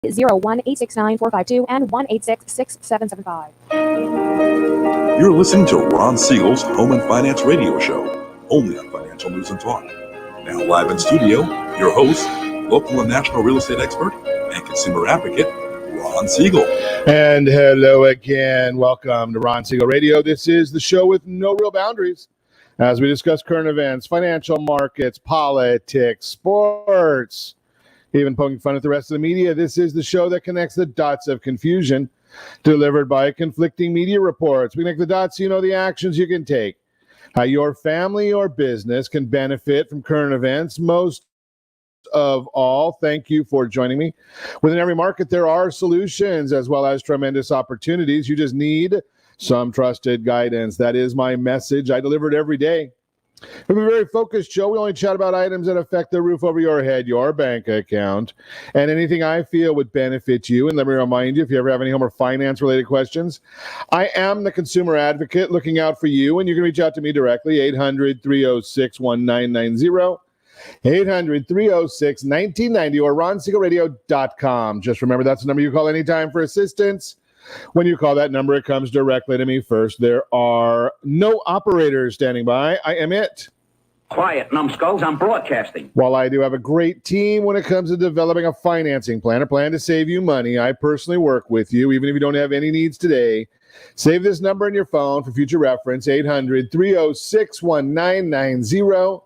01-869-452 and 1-866-6775. You're listening to Ron Siegel's Home and Finance Radio Show, only on Financial News and Talk. Now live in studio, your host, local and national real estate expert and consumer advocate, Ron Siegel. And hello again. Welcome to Ron Siegel Radio. This is the show with no real boundaries as we discuss current events, financial markets, politics, sports, even poking fun at the rest of the media. This is the show that connects the dots of confusion delivered by conflicting media reports. We connect the dots so you know the actions you can take, how your family or business can benefit from current events. Most of all, thank you for joining me. Within every market, there are solutions as well as tremendous opportunities. You just need some trusted guidance. That is my message. I deliver it every day. We have a very focused show. We only chat about items that affect the roof over your head, your bank account, and anything I feel would benefit you. And let me remind you, if you ever have any home or finance-related questions, I am the consumer advocate looking out for you, and you can reach out to me directly, 800-306-1990, 800-306-1990, or ronsiegelradio.com. Just remember, that's the number you call anytime for assistance. When you call that number, it comes directly to me first. There are no operators standing by. I am it. Quiet, numbskulls. I'm broadcasting. While I do have a great team when it comes to developing a financing plan, a plan to save you money, I personally work with you, even if you don't have any needs today. Save this number in your phone for future reference, 800-306-1990,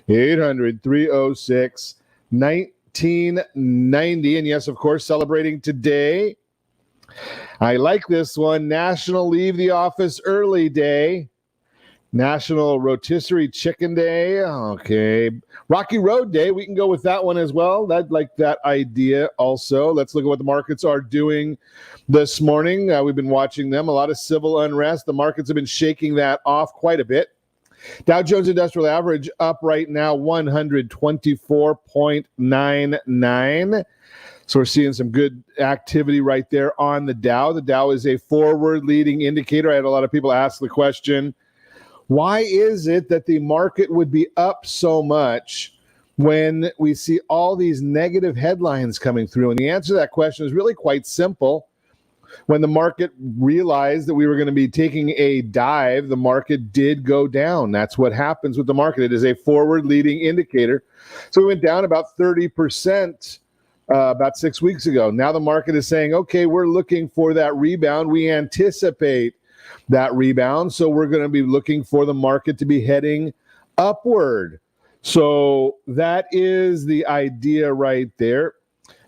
800-306-1990. And yes, of course, celebrating today, I like this one, National Leave the Office Early Day, National Rotisserie Chicken Day, okay, Rocky Road Day, we can go with that one as well. I'd like that idea also. Let's look at what the markets are doing this morning. We've been watching them, a lot of civil unrest. The markets have been shaking that off quite a bit. Dow Jones Industrial Average up right now 124.99. So we're seeing some good activity right there on the Dow. The Dow is a forward-leading indicator. I had a lot of people ask the question, why is it that the market would be up so much when we see all these negative headlines coming through? And the answer to that question is really quite simple. When the market realized that we were going to be taking a dive, the market did go down. That's what happens with the market. It is a forward-leading indicator. So we went down about 30%. About 6 weeks ago. Now the market is saying, okay, we're looking for that rebound. We anticipate that rebound. So we're going to be looking for the market to be heading upward. So that is the idea right there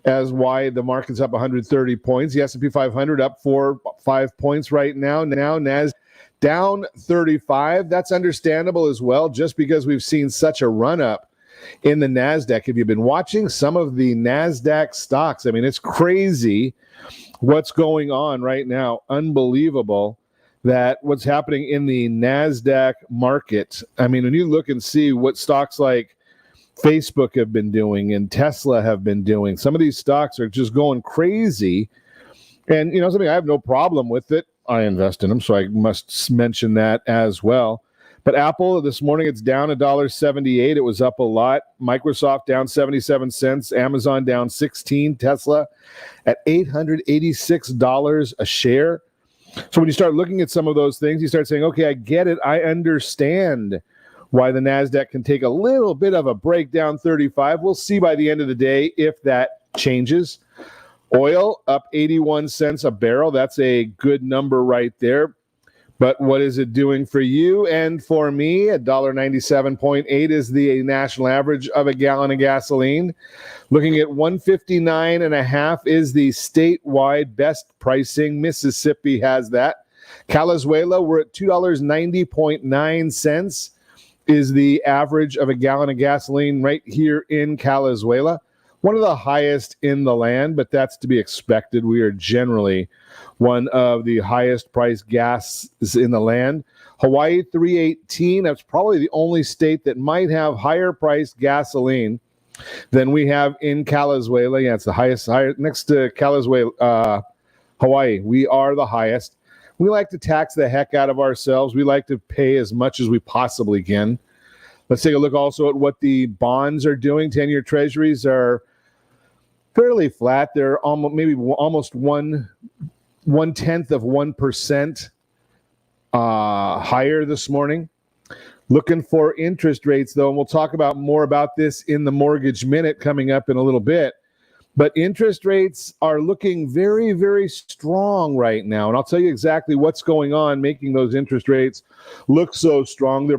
as why the market's up 130 points. The S&P 500 up 5 points right now. Now NASDAQ down 35. That's understandable as well, just because we've seen such a run up in the NASDAQ. If you've been watching some of the NASDAQ stocks, I mean, it's crazy what's going on right now. Unbelievable that what's happening in the NASDAQ market. I mean, when you look and see what stocks like Facebook have been doing and Tesla have been doing, some of these stocks are just going crazy. And, you know, something I have no problem with it. I invest in them, so I must mention that as well. But Apple, this morning, it's down $1.78. It was up a lot. Microsoft down 77 cents. Amazon down 16. Tesla at $886 a share. So when you start looking at some of those things, you start saying, okay, I get it. I understand why the NASDAQ can take a little bit of a break down 35. We'll see by the end of the day if that changes. Oil up 81 cents a barrel. That's a good number right there. But what is it doing for you and for me? $1.97.8 is the national average of a gallon of gasoline. Looking at $1.59.5 is the statewide best pricing. Mississippi has that. Calizuela, we're at $2.90.9 is the average of a gallon of gasoline right here in Calizuela. One of the highest in the land, but that's to be expected. We are generally one of the highest priced gases in the land. Hawaii, $3.18. That's probably the only state that might have higher priced gasoline than we have in Calizuela. Yeah, it's the highest, next to Calizuela, Hawaii. We are the highest. We like to tax the heck out of ourselves. We like to pay as much as we possibly can. Let's take a look also at what the bonds are doing. 10-year treasuries are fairly flat. They're almost maybe almost 1/10% higher this morning. Looking for interest rates, though, and we'll talk about more about this in the Mortgage Minute coming up in a little bit. But interest rates are looking very, very strong right now. And I'll tell you exactly what's going on making those interest rates look so strong. They're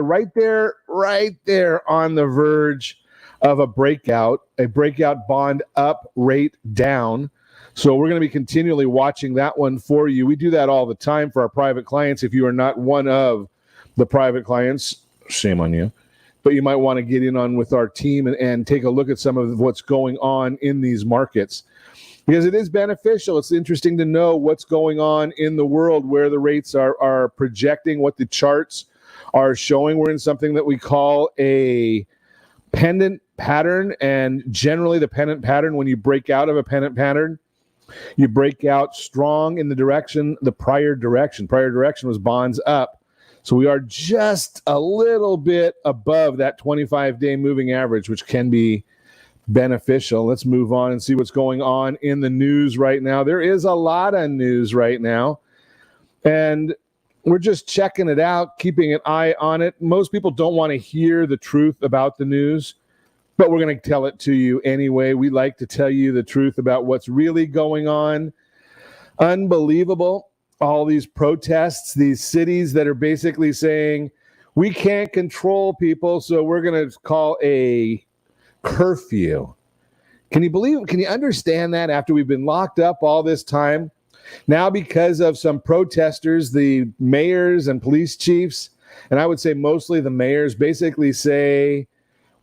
right there on the verge of a breakout bond up, rate down. So we're going to be continually watching that one for you. We do that all the time for our private clients. If you are not one of the private clients, shame on you. But you might want to get in on with our team and take a look at some of what's going on in these markets, because it is beneficial. It's interesting to know what's going on in the world, where the rates are projecting, what the charts are showing. We're in something that we call a pendant pattern, and generally the pendant pattern, when you break out of a pendant pattern, you break out strong in the prior direction. Prior direction was bonds up. So we are just a little bit above that 25-day moving average, which can be beneficial. Let's move on and see what's going on in the news right now. There is a lot of news right now, and we're just checking it out, keeping an eye on it. Most people don't want to hear the truth about the news, but we're going to tell it to you anyway. We like to tell you the truth about what's really going on. Unbelievable. All these protests, these cities that are basically saying, we can't control people, so we're going to call a curfew. Can you understand that after we've been locked up all this time? Now, because of some protesters, the mayors and police chiefs, and I would say mostly the mayors, basically say,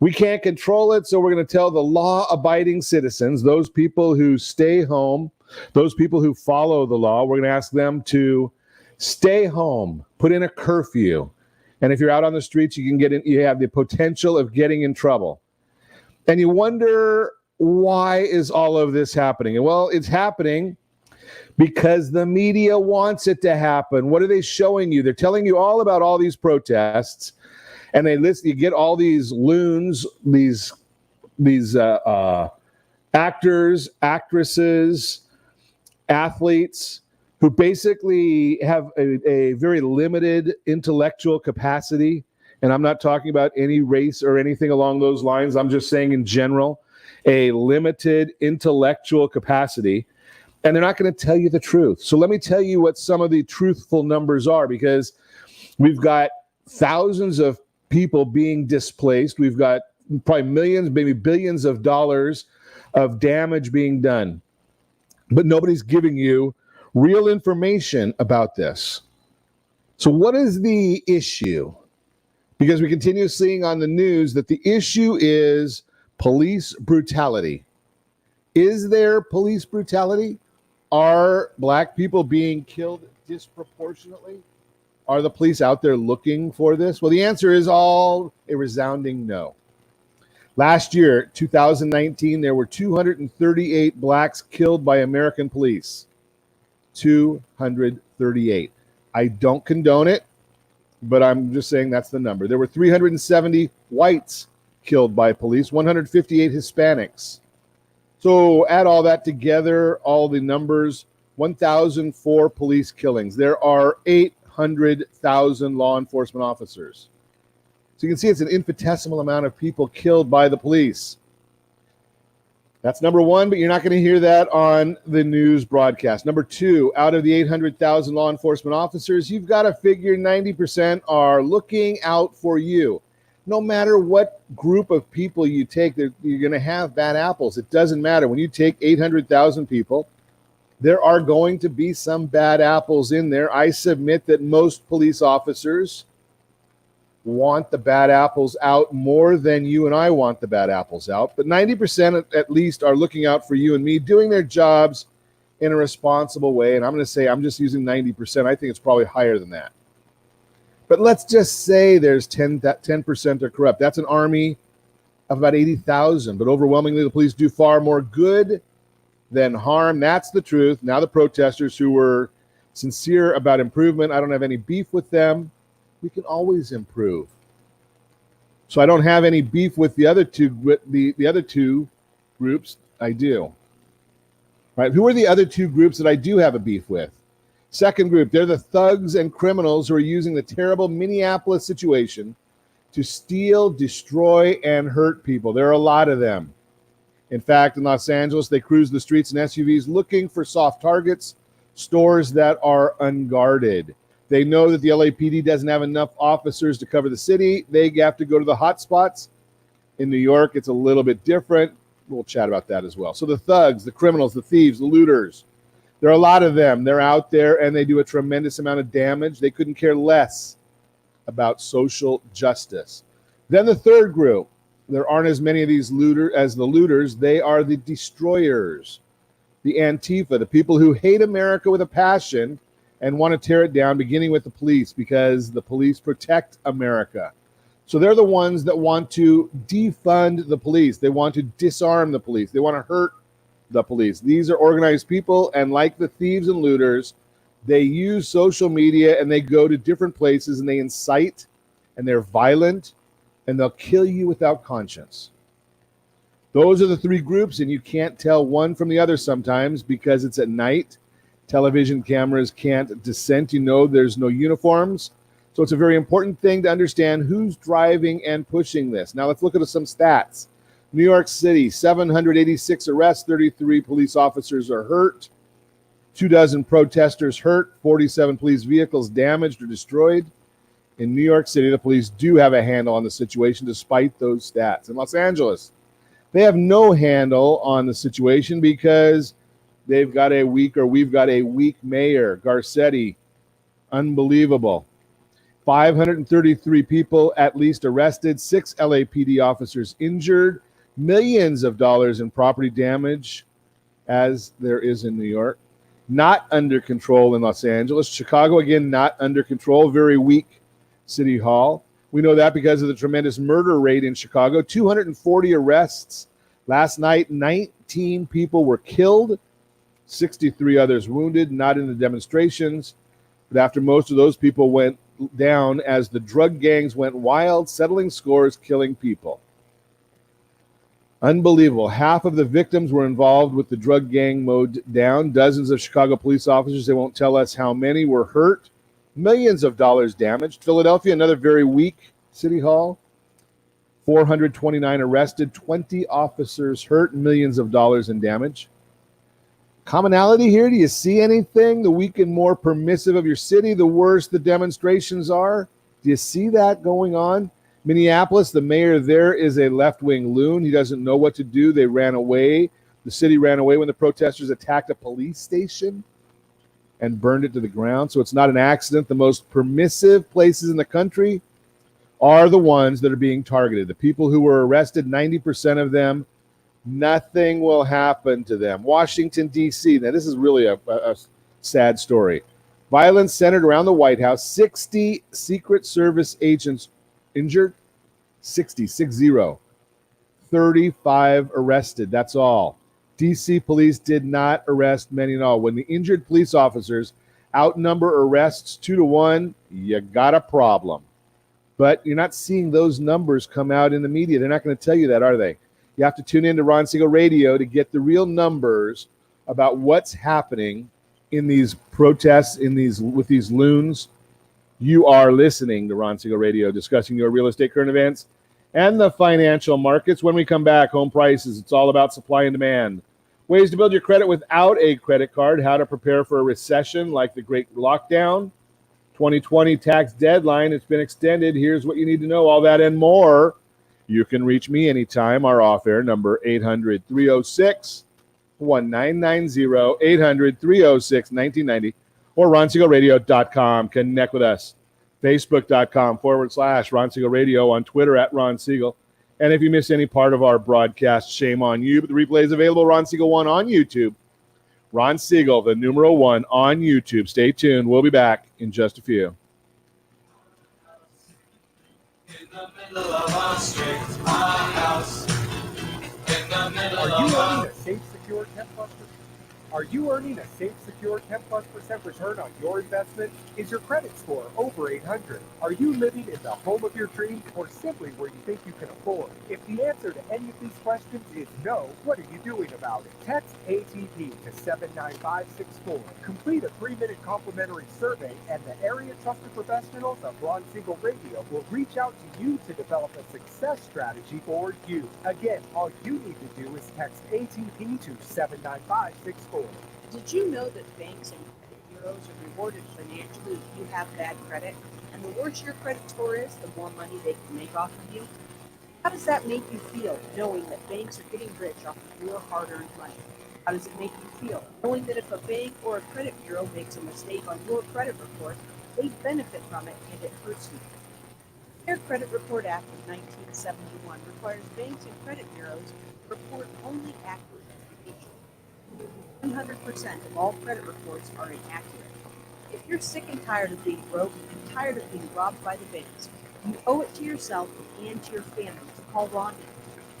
we can't control it, so we're going to tell the law-abiding citizens, those people who stay home, those people who follow the law, we're going to ask them to stay home, put in a curfew. And if you're out on the streets, you have the potential of getting in trouble. And you wonder, why is all of this happening? And well, it's happening because the media wants it to happen. What are they showing you? They're telling you all about all these protests, and you get all these loons, these actors, actresses, athletes who basically have a very limited intellectual capacity. And I'm not talking about any race or anything along those lines. I'm just saying in general, a limited intellectual capacity. And they're not going to tell you the truth. So let me tell you what some of the truthful numbers are, because we've got thousands of people being displaced. We've got probably millions, maybe billions of dollars of damage being done. But nobody's giving you real information about this. So what is the issue? Because we continue seeing on the news that the issue is police brutality. Is there police brutality? Are black people being killed disproportionately? Are the police out there looking for this? Well, the answer is all a resounding no. Last year, 2019, there were 238 blacks killed by American police. 238. I don't condone it, but I'm just saying that's the number. There were 370 whites killed by police, 158 Hispanics. So add all that together, all the numbers, 1,004 police killings. There are 800,000 law enforcement officers. So you can see it's an infinitesimal amount of people killed by the police. That's number one, but you're not going to hear that on the news broadcast. Number two, out of the 800,000 law enforcement officers, you've got to figure 90% are looking out for you. No matter what group of people you take, you're going to have bad apples. It doesn't matter. When you take 800,000 people, there are going to be some bad apples in there. I submit that most police officers want the bad apples out more than you and I want the bad apples out. But 90% at least are looking out for you and me, doing their jobs in a responsible way. And I'm going to say I'm just using 90%. I think it's probably higher than that. But let's just say there's 10% are corrupt. That's an army of about 80,000. But overwhelmingly, the police do far more good than harm. That's the truth. Now the protesters who were sincere about improvement, I don't have any beef with them. We can always improve. So I don't have any beef with the other two. The other two groups? I do. Right? Who are the other two groups that I do have a beef with? Second group, they're the thugs and criminals who are using the terrible Minneapolis situation to steal, destroy, and hurt people. There are a lot of them. In fact, in Los Angeles, they cruise the streets in SUVs looking for soft targets, stores that are unguarded. They know that the LAPD doesn't have enough officers to cover the city. They have to go to the hot spots. In New York, it's a little bit different. We'll chat about that as well. So the thugs, the criminals, the thieves, the looters, there are a lot of them. They're out there and they do a tremendous amount of damage. They couldn't care less about social justice. Then the third group, there aren't as many of these looters. They are the destroyers, the Antifa, the people who hate America with a passion and want to tear it down, beginning with the police, because the police protect America. So they're the ones that want to defund the police. They want to disarm the police. They want to hurt the police. These are organized people, and like the thieves and looters, they use social media and they go to different places and they incite and they're violent and they'll kill you without conscience. Those are the three groups, and you can't tell one from the other sometimes because it's at night. Television cameras can't dissent. You know, there's no uniforms. So it's a very important thing to understand who's driving and pushing this. Now let's look at some stats. New York City, 786 arrests, 33 police officers are hurt, 24 protesters hurt, 47 police vehicles damaged or destroyed. In New York City, the police do have a handle on the situation despite those stats. In Los Angeles, they have no handle on the situation because we've got a weak mayor, Garcetti. Unbelievable. 533 people at least arrested, 6 LAPD officers injured, millions of dollars in property damage, as there is in New York. Not under control in Los Angeles. Chicago, again, not under control. Very weak city hall. We know that because of the tremendous murder rate in Chicago. 240 arrests. Last night, 19 people were killed, 63 others wounded, not in the demonstrations. But after most of those people went down as the drug gangs went wild, settling scores, killing people. Unbelievable. Half of the victims were involved with the drug gang mowed down. Dozens of Chicago police officers, they won't tell us how many, were hurt. Millions of dollars damaged. Philadelphia, another very weak city hall. 429 arrested, 20 officers hurt, millions of dollars in damage. Commonality here, do you see anything? The weak and more permissive of your city, the worse the demonstrations are. Do you see that going on? Minneapolis, the mayor there is a left-wing loon. He doesn't know what to do. They ran away. The city ran away when the protesters attacked a police station and burned it to the ground. So it's not an accident. The most permissive places in the country are the ones that are being targeted. The people who were arrested, 90% of them, nothing will happen to them. Washington, D.C. Now, this is really a sad story. Violence centered around the White House. 60 Secret Service agents injured. 60. 35 arrested. That's all. D.C. police did not arrest many at all. When the injured police officers outnumber arrests 2-1, you got a problem. But you're not seeing those numbers come out in the media. They're not going to tell you that, are they? You have to tune in to Ron Siegel Radio to get the real numbers about what's happening in these protests, with these loons. You are listening to Ron Siegel Radio, discussing your real estate current events and the financial markets. When we come back, home prices, it's all about supply and demand. Ways to build your credit without a credit card, how to prepare for a recession like the Great Lockdown, 2020 tax deadline, it's been extended. Here's what you need to know, all that and more. You can reach me anytime. Our off-air number, 800-306-1990, 800-306-1990, or RonSiegelRadio.com. Connect with us. Facebook.com/Ron Siegel Radio, on Twitter @Ron Siegel. And if you miss any part of our broadcast, shame on you. But the replay is available, Ron Siegel 1 on YouTube. Ron Siegel, the numeral 1 on YouTube. Stay tuned. We'll be back in just a few. In the middle of our street, our house. In the middle of our... a safe, secure tent buster? Are you earning a safe, secure 10+% return on your investment? Is your credit score over 800? Are you living in the home of your dreams or simply where you think you can afford? If the answer to any of these questions is no, what are you doing about it? Text ATP to 79564. Complete a 3-minute complimentary survey and the area trusted professionals of Ron Siegel Radio will reach out to you to develop a success strategy for you. Again, all you need to do is text ATP to 79564. Did you know that banks and credit bureaus are rewarded financially if you have bad credit? And the worse your credit score is, the more money they can make off of you? How does that make you feel, knowing that banks are getting rich off of your hard-earned money? How does it make you feel, knowing that if a bank or a credit bureau makes a mistake on your credit report, they benefit from it and it hurts you? The Fair Credit Report Act of 1971 requires banks and credit bureaus to report only accurate information. 100% of all credit reports are inaccurate. If you're sick and tired of being broke and tired of being robbed by the banks, you owe it to yourself and to your family to call Rondi.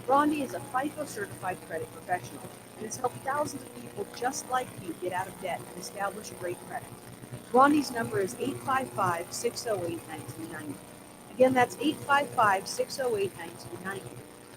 Rondi is a FICO certified credit professional and has helped thousands of people just like you get out of debt and establish great credit. Rondi's number is 855-608-1990. Again, that's 855-608-1990.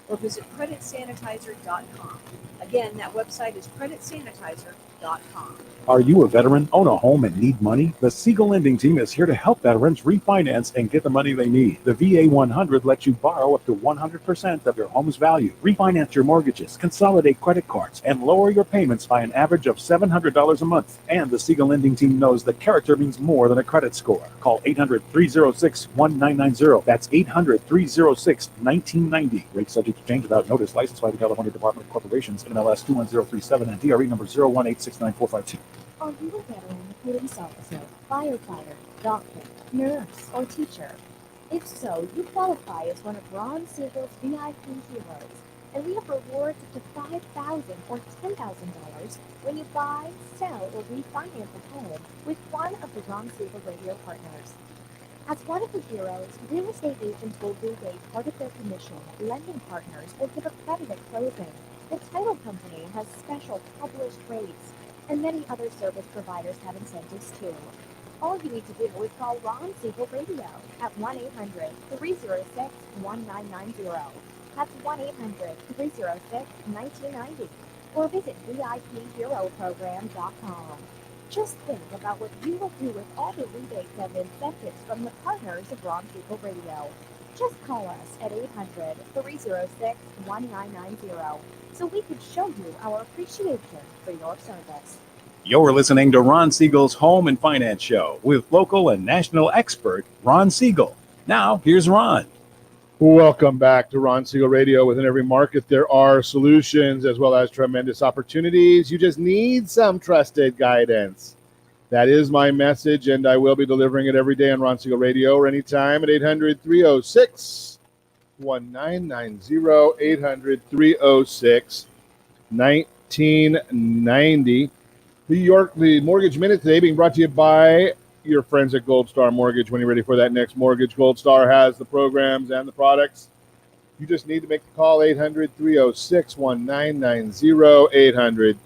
Or visit creditsanitizer.com. Again, that website is creditsanitizer.com. Are you a veteran, own a home, and need money? The Siegel Lending Team is here to help veterans refinance and get the money they need. The VA 100 lets you borrow up to 100% of your home's value, refinance your mortgages, consolidate credit cards, and lower your payments by an average of $700 a month. And the Siegel Lending Team knows that character means more than a credit score. Call 800-306-1990. That's 800-306-1990. Rates subject to change without notice. Licensed by the California Department of Corporations, NMLS 21037, and DRE number 0186945. Are you a veteran, police officer, firefighter, doctor, nurse, or teacher? If so, you qualify as one of Ron Siegel's VIP heroes, and we have rewards up to $5,000 or $10,000 when you buy, sell, or refinance a home with one of the Ron Siegel radio partners. As one of the heroes, real estate agents will rebate part of their commission, lending partners, or give a credit at closing. The title company has special published rates, and many other service providers have incentives too. All you need to do is call Ron Siegel Radio at 1-800-306-1990. That's 1-800-306-1990. Or visit VIPHeroProgram.com. Just think about what you will do with all the rebates and incentives from the partners of Ron Siegel Radio. Just call us at 800-306-1990 so we can show you our appreciation for your service. You're listening to Ron Siegel's Home and Finance Show with local and national expert Ron Siegel. Now, here's Ron. Welcome back to Ron Siegel Radio. Within every market, there are solutions as well as tremendous opportunities. You just need some trusted guidance. That is my message, and I will be delivering it every day on Ron Siegel Radio or anytime at 800-306-1990, 800-306-1990. The Mortgage Minute today being brought to you by your friends at Gold Star Mortgage. When you're ready for that next mortgage, Gold Star has the programs and the products. You just need to make the call, 800-306-1990,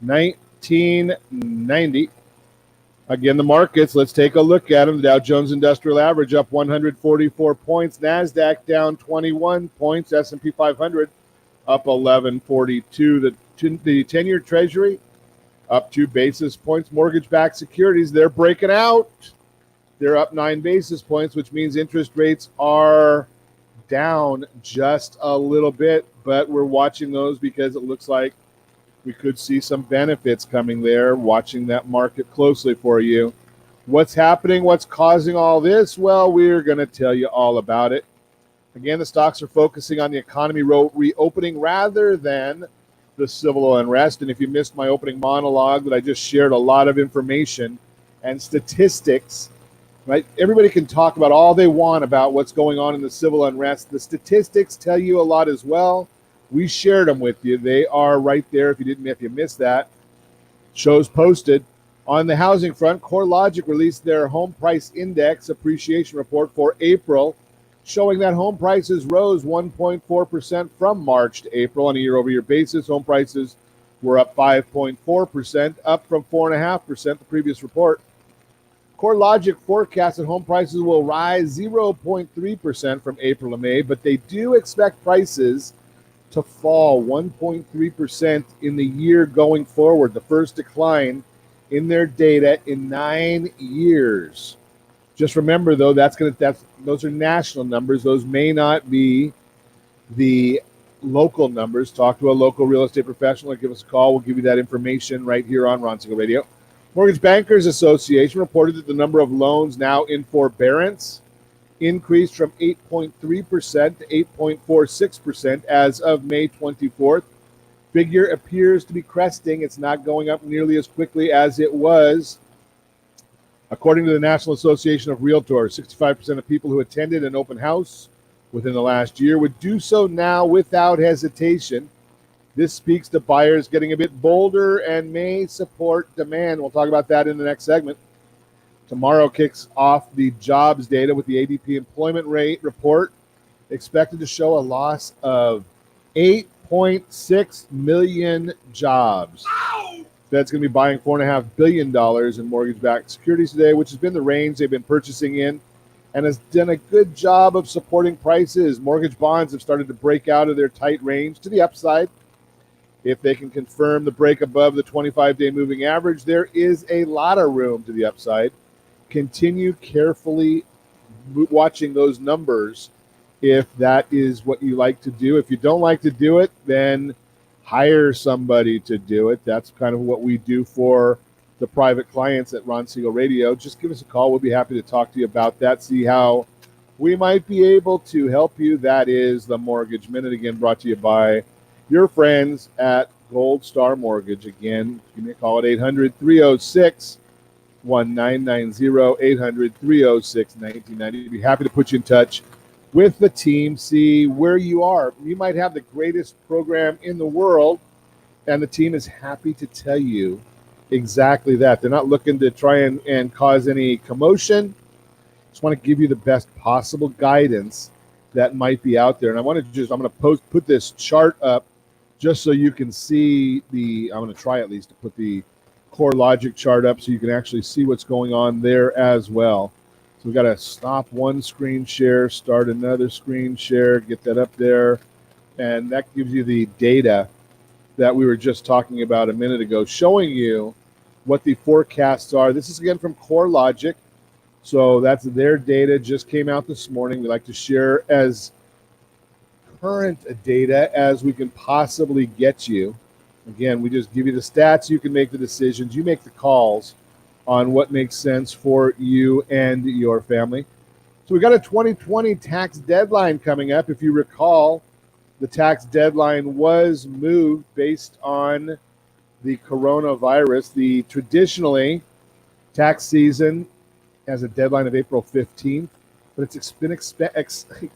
800-306-1990. Again, the markets, let's take a look at them. The Dow Jones Industrial Average up 144 points. NASDAQ down 21 points. S&P 500 up 1142. The 10-year Treasury up 2 basis points. Mortgage-backed securities, they're breaking out. They're up 9 basis points, which means interest rates are down just a little bit, but we're watching those because it looks like we could see some benefits coming there, watching that market closely for you. What's happening? What's causing all this? Well, we're going to tell you all about it. Again, the stocks are focusing on the economy reopening rather than the civil unrest. And if you missed my opening monologue that I just shared a lot of information and statistics, right? Everybody can talk about all they want about what's going on in the civil unrest. The statistics tell you a lot as well. We shared them with you. They are right there. If you missed that, shows posted. On the housing front, CoreLogic released their home price index appreciation report for April, showing that home prices rose 1.4% from March to April on a year-over-year basis. Home prices were up 5.4%, up from 4.5% the previous report. CoreLogic forecasts that home prices will rise 0.3% from April to May, but they do expect prices to fall 1.3% in the year going forward, the first decline in their data in 9 years. Just remember, though, those are national numbers. Those may not be the local numbers. Talk to a local real estate professional or give us a call. We'll give you that information right here on Ron Siegel Radio. Mortgage Bankers Association reported that the number of loans now in forbearance increased from 8.3% to 8.46% as of May 24th. Figure appears to be cresting. It's not going up nearly as quickly as it was. According to the National Association of Realtors, 65% of people who attended an open house within the last year would do so now without hesitation. This speaks to buyers getting a bit bolder and may support demand. We'll talk about that in the next segment. Tomorrow kicks off the jobs data with the ADP employment rate report, expected to show a loss of 8.6 million jobs. Fed's going to be buying $4.5 billion in mortgage-backed securities today, which has been the range they've been purchasing in and has done a good job of supporting prices. Mortgage bonds have started to break out of their tight range to the upside. If they can confirm the break above the 25-day moving average, there is a lot of room to the upside. Continue carefully watching those numbers if that is what you like to do. If you don't like to do it, then hire somebody to do it. That's kind of what we do for the private clients at Ron Siegel Radio. Just give us a call. We'll be happy to talk to you about that, see how we might be able to help you. That is the Mortgage Minute, again, brought to you by your friends at Gold Star Mortgage. Again, give me a call at 800-306-1990, 800-306-1990. We'd be happy to put you in touch with the team, see where you are. You might have the greatest program in the world, and the team is happy to tell you exactly that. They're not looking to try and cause any commotion. Just want to give you the best possible guidance that might be out there. And I'm going to put this chart up just so you can see I'm going to try at least to put the CoreLogic chart up so you can actually see what's going on there as well. So we've got to stop one screen share, start another screen share, get that up there. And that gives you the data that we were just talking about a minute ago, showing you what the forecasts are. This is again from CoreLogic. So that's their data, just came out this morning. We like to share as current data as we can possibly get you. Again, we just give you the stats. You can make the decisions. You make the calls on what makes sense for you and your family. So we got a 2020 tax deadline coming up. If you recall, the tax deadline was moved based on the coronavirus. The traditionally tax season has a deadline of April 15th, but it's been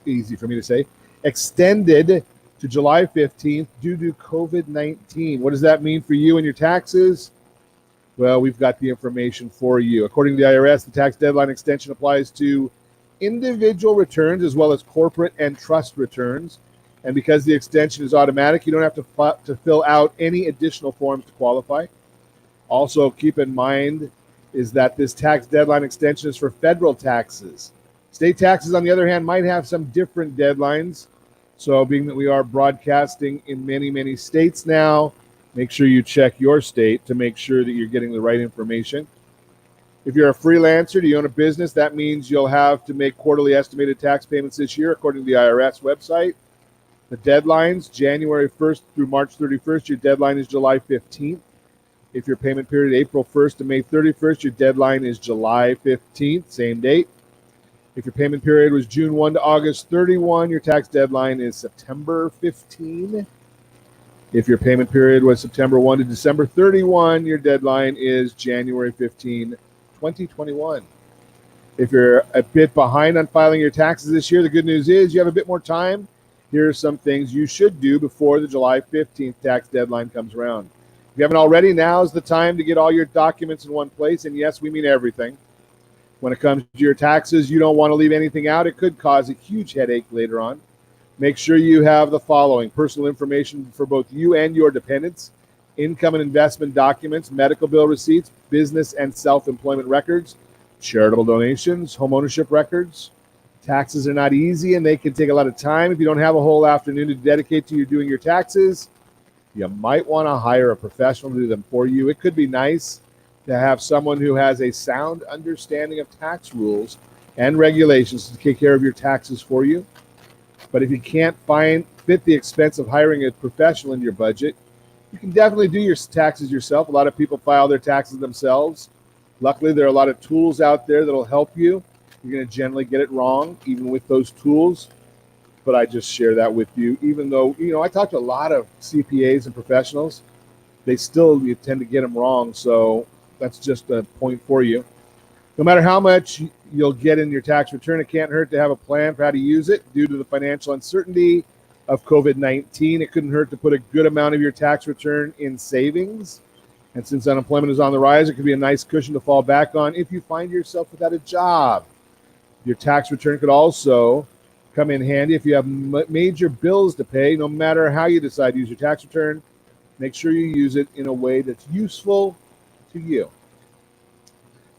easy for me to say, extended to July 15th due to COVID-19. What does that mean for you and your taxes? Well, we've got the information for you. According to the IRS, the tax deadline extension applies to individual returns as well as corporate and trust returns. And because the extension is automatic, you don't have to fill out any additional forms to qualify. Also, keep in mind is that this tax deadline extension is for federal taxes. State taxes, on the other hand, might have some different deadlines. So being that we are broadcasting in many, many states now, make sure you check your state to make sure that you're getting the right information. If you're a freelancer, do you own a business? That means you'll have to make quarterly estimated tax payments this year, according to the IRS website. The deadlines, January 1st through March 31st, your deadline is July 15th. If your payment period April 1st to May 31st, your deadline is July 15th, same date. If your payment period was June 1 to August 31, your tax deadline is September 15. If your payment period was September 1 to December 31, your deadline is January 15, 2021. If you're a bit behind on filing your taxes this year, the good news is you have a bit more time. Here are some things you should do before the July 15th tax deadline comes around. If you haven't already, now is the time to get all your documents in one place. And yes, we mean everything. When it comes to your taxes, you don't want to leave anything out. It could cause a huge headache later on. Make sure you have the following: personal information for both you and your dependents income and investment documents, medical bill receipts, business and self-employment records, charitable donations, home ownership records. Taxes are not easy and they can take a lot of time. If you don't have a whole afternoon to dedicate to doing your taxes, you might want to hire a professional to do them for you. It could be nice to have someone who has a sound understanding of tax rules and regulations to take care of your taxes for you. But if you can't fit the expense of hiring a professional in your budget, you can definitely do your taxes yourself. A lot of people file their taxes themselves. Luckily, there are a lot of tools out there that'll help you. You're going to generally get it wrong, even with those tools. But I just share that with you, even though, I talk to a lot of CPAs and professionals. You tend to get them wrong. So that's just a point for you. No matter how much you'll get in your tax return, it can't hurt to have a plan for how to use it. Due to the financial uncertainty of COVID-19, it couldn't hurt to put a good amount of your tax return in savings. And since unemployment is on the rise, it could be a nice cushion to fall back on if you find yourself without a job. Your tax return could also come in handy if you have major bills to pay. No matter how you decide to use your tax return, make sure you use it in a way that's useful to you.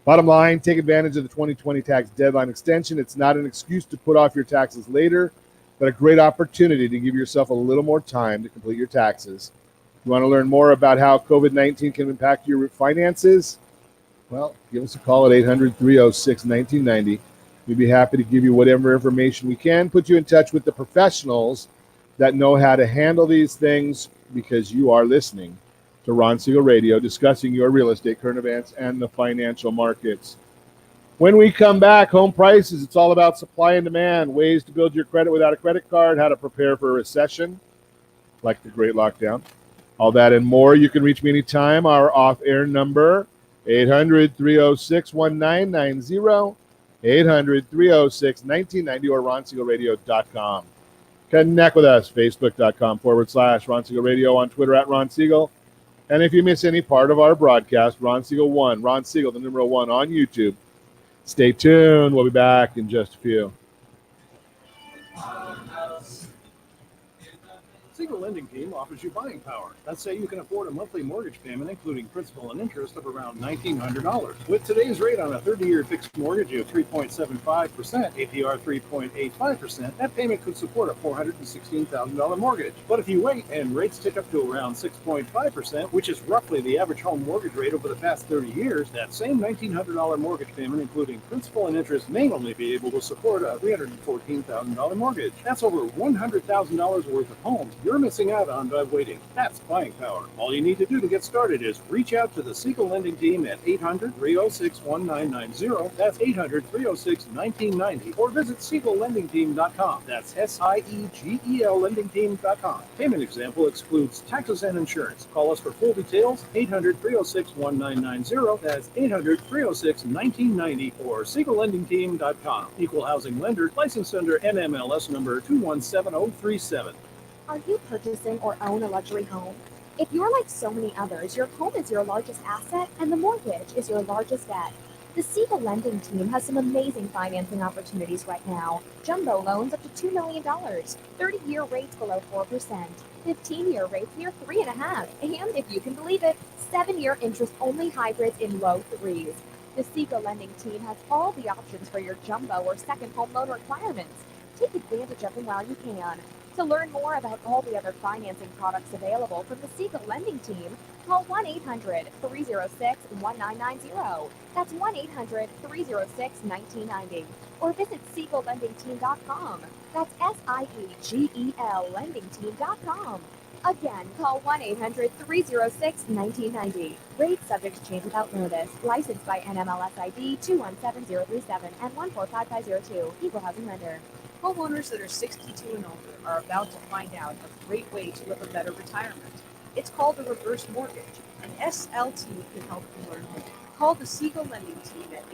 Bottom line, take advantage of the 2020 tax deadline extension. It's not an excuse to put off your taxes later, but a great opportunity to give yourself a little more time to complete your taxes. If you want to learn more about how COVID-19 can impact your finances, well, give us a call at 800-306-1990. We'd be happy to give you whatever information we can, put you in touch with the professionals that know how to handle these things, because you are listening to Ron Siegel Radio, discussing your real estate, current events, and the financial markets. When we come back, home prices, it's all about supply and demand, ways to build your credit without a credit card, how to prepare for a recession, like the Great Lockdown. All that and more. You can reach me anytime. Our off-air number, 800-306-1990, 800-306-1990, or RonSiegelRadio.com. Connect with us, Facebook.com/Ron Siegel Radio, on Twitter at Ron Siegel. And if you miss any part of our broadcast, Ron Siegel 1, Ron Siegel, the number 1 on YouTube. Stay tuned. We'll be back in just a few. Siegel Lending Team offers you buying power. Let's say you can afford a monthly mortgage payment, including principal and interest, of around $1,900. With today's rate on a 30-year fixed mortgage of 3.75%, APR 3.85%, that payment could support a $416,000 mortgage. But if you wait and rates tick up to around 6.5%, which is roughly the average home mortgage rate over the past 30 years, that same $1,900 mortgage payment, including principal and interest, may only be able to support a $314,000 mortgage. That's over $100,000 worth of homes you're missing out on by waiting. That's buying power. All you need to do to get started is reach out to the Siegel Lending Team at 800-306-1990. That's 800-306-1990. Or visit SiegelLendingTeam.com. That's SIEGEL LendingTeam.com. Payment example excludes taxes and insurance. Call us for full details. 800-306-1990. That's 800-306-1990 or SiegelLendingTeam.com. Equal housing lender. Licensed under NMLS number 217037. Are you purchasing or own a luxury home? If you're like so many others, your home is your largest asset and the mortgage is your largest debt. The Siegel Lending Team has some amazing financing opportunities right now. Jumbo loans up to $2 million, 30-year rates below 4%, 15-year rates near 3.5%, and if you can believe it, 7-year interest-only hybrids in low 3s. The Siegel Lending Team has all the options for your jumbo or second home loan requirements. Take advantage of them while you can. To learn more about all the other financing products available from the Siegel Lending Team, call 1-800-306-1990. That's 1-800-306-1990. Or visit SiegelLendingTeam.com. That's SIEGEL LendingTeam.com. Again, call 1-800-306-1990. Rates subject to change without notice. Licensed by NMLS ID 217037 and 145502. Equal housing lender. Homeowners that are 62 and older are about to find out a great way to live a better retirement. It's called a reverse mortgage, and SLT can help you learn more. Call the Siegel Lending Team at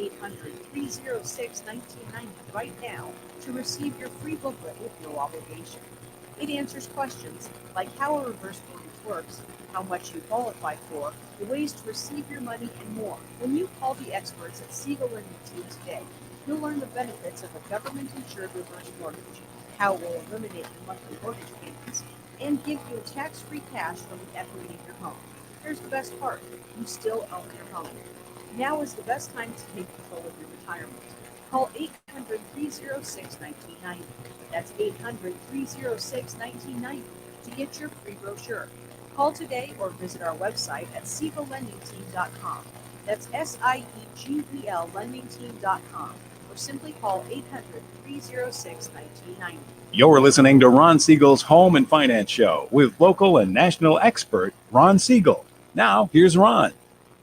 800-306-1990 right now to receive your free booklet with no obligation. It answers questions like how a reverse mortgage works, how much you qualify for, the ways to receive your money, and more. When you call the experts at Siegel Lending Team today, you'll learn the benefits of a government-insured reverse mortgage, how it will eliminate your monthly mortgage payments, and give you tax-free cash from the equity of your home. Here's the best part. You still own your home. Now is the best time to take control of your retirement. Call 800-306-1990. That's 800-306-1990 to get your free brochure. Call today or visit our website at SiegelLendingTeam.com. That's SIEGEL LendingTeam.com. Or simply call 800-306-1990. You're listening to Ron Siegel's Home and Finance Show with local and national expert Ron Siegel. Now, here's Ron.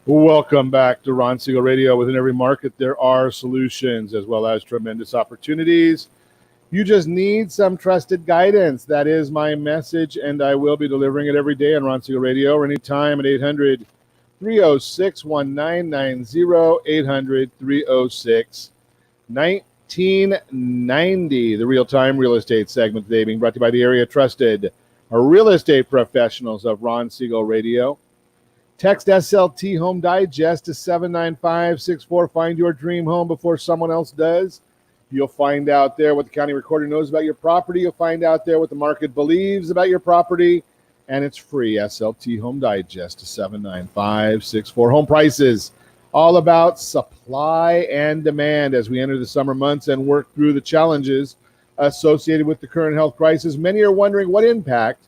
Welcome back to Ron Siegel Radio. Within every market, there are solutions as well as tremendous opportunities. You just need some trusted guidance. That is my message, and I will be delivering it every day on Ron Siegel Radio or anytime at 800-306-1990, 800-306-1990. The real-time real estate segment today being brought to you by the area trusted real estate professionals of Ron Siegel Radio. Text SLT Home Digest to 79564. Find your dream home before someone else does. You'll find out there what the county recorder knows about your property. You'll find out there what the market believes about your property. And it's free. SLT Home Digest to 79564. Home prices, all about supply and demand as we enter the summer months and work through the challenges associated with the current health crisis. Many are wondering what impact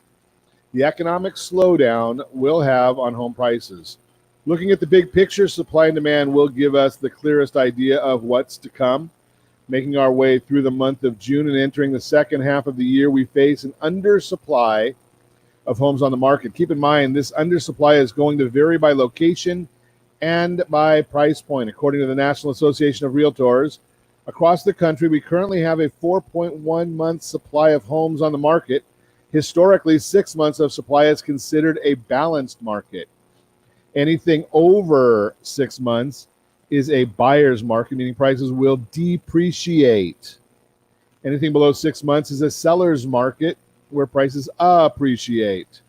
the economic slowdown will have on home prices. Looking at the big picture, supply and demand will give us the clearest idea of what's to come. Making our way through the month of June and entering the second half of the year, we face an undersupply of homes on the market. Keep in mind, this undersupply is going to vary by location and by price point. According to the National Association of Realtors, across the country, we currently have a 4.1 month supply of homes on the market. Historically, 6 months of supply is considered a balanced market. Anything over 6 months is a buyer's market, meaning prices will depreciate. Anything below 6 months is a seller's market where prices appreciate.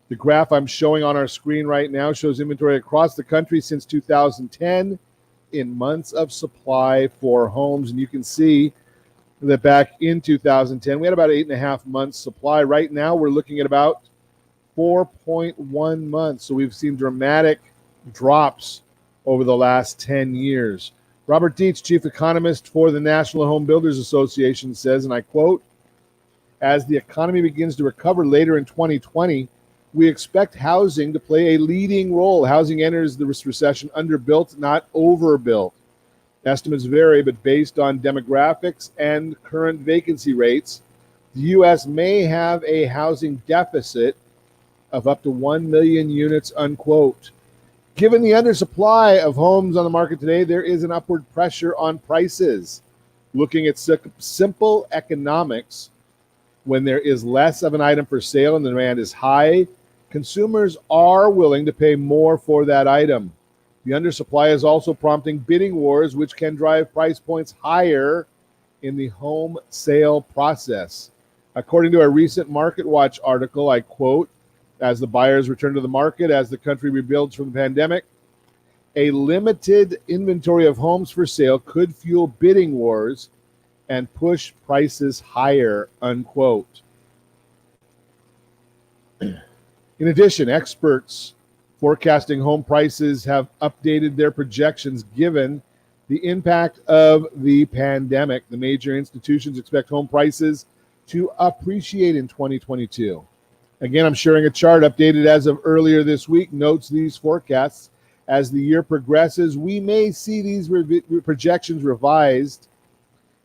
The graph I'm showing on our screen right now shows inventory across the country since 2010 in months of supply for homes. And you can see that back in 2010, we had about 8.5 months supply. Right now, we're looking at about 4.1 months. So we've seen dramatic drops over the last 10 years. Robert Dietz, chief economist for the National Home Builders Association, says, and I quote, "As the economy begins to recover later in 2020, we expect housing to play a leading role. Housing enters the recession underbuilt, not overbuilt. Estimates vary, but based on demographics and current vacancy rates, the U.S. may have a housing deficit of up to 1 million units," unquote. Given the undersupply of homes on the market today, there is an upward pressure on prices. Looking at simple economics, when there is less of an item for sale and the demand is high, consumers are willing to pay more for that item. The undersupply is also prompting bidding wars, which can drive price points higher in the home sale process. According to a recent Market Watch article, I quote, "As the buyers return to the market, as the country rebuilds from the pandemic, a limited inventory of homes for sale could fuel bidding wars and push prices higher," unquote. In addition, experts forecasting home prices have updated their projections given the impact of the pandemic. The major institutions expect home prices to appreciate in 2022. Again, I'm sharing a chart updated as of earlier this week, notes these forecasts. As the year progresses, we may see these projections revised